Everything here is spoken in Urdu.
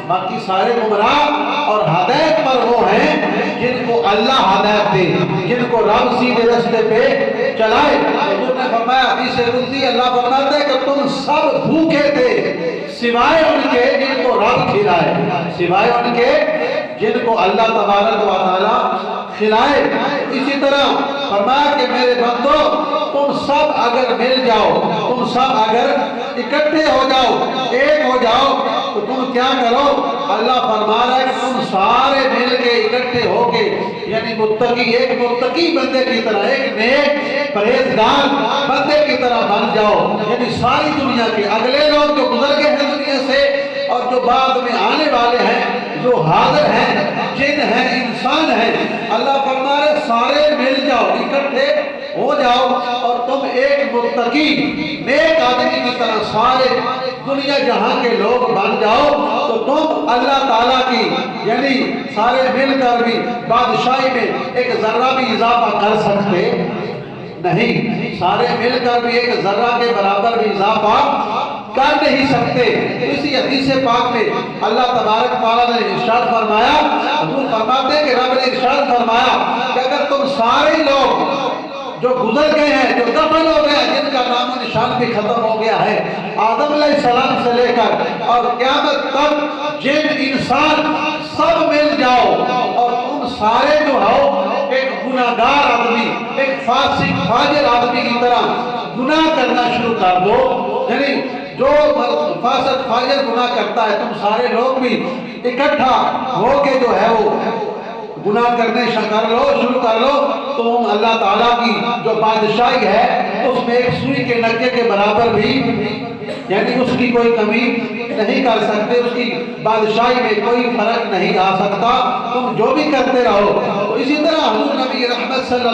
باقی سارے گمراہ اور ہدایت پر وہ ہیں جن کو اللہ ہدایت دے، جن کو رب سیدھے راستے پہ چلائے۔ حضور نے فرمایا حدیث قدسی، اللہ فرماتا ہے کہ تم سب بھوکے تھے سوائے ان کے جن کو رب کھلائے، سوائے ان کے جن کو اللہ تبارک و تعالی کھلائے۔ اسی طرح فرمایا کہ میرے بندو تم سب اگر مل جاؤ، تم سب اگر اکٹھے ہو جاؤ، ایک ہو جاؤ، تو تم کیا کرو؟ اللہ فرما رہا ہے کہ تم سارے مل کے اکٹھے ہو کے، یعنی متقی، ایک متقی بندے کی طرح، ایک نیک پرہیزگار بندے کی طرح بن جاؤ۔ یعنی ساری دنیا کے اگلے لوگ جو گزر گئے ہیں دنیا سے اور جو بعد میں آنے والے ہیں، جو حاضر ہیں، جن ہیں، انسان ہیں، اللہ فرما رہے سارے مل جاؤ، اکٹھے ہو جاؤ اور تم ایک متقی نیک آدمی کی طرح سارے دنیا جہاں کے لوگ بن جاؤ، تو تم اللہ تعالیٰ کی یعنی سارے مل کر بھی بادشاہی میں ایک ذرہ بھی اضافہ کر سکتے نہیں، سارے مل کر بھی ایک ذرہ کے برابر بھی اضافہ کر نہیں سکتے۔ اسی حدیث پاک میں اللہ تبارک تعالیٰ نے ارشاد فرمایا، حضور فرماتے ہیں کہ رب نے ارشاد فرمایا کہ اگر تم سارے لوگ جو گزر گئے ہیں، جو دفن ہو گئے ہیں، جن کا نام و نشان بھی ختم ہو گیا ہے، آدم علیہ السلام سے لے کر اور قیامت تک جن انسان سب مل جاؤ اور تم سارے جو ہو ایک گناہگار آدمی، ایک فاسق فاجر آدمی کی طرح گناہ کرنا شروع کر دو، یعنی جو فاسق فاجر گناہ کرتا ہے تم سارے لوگ بھی اکٹھا ہو کے جو ہے وہ گناہ کرنے شروع کر لو، تو ہم اللہ تعالیٰ کی جو بادشاہی ہے اس میں ایک سوئی کے نکے کے برابر بھی یعنی اس کی کوئی کمی نہیں کر سکتے، اس کی بادشاہی میں کوئی فرق نہیں آ سکتا، تم جو بھی کرتے رہو۔ تو اسی طرح حضور نبی رحمت صلی اللہ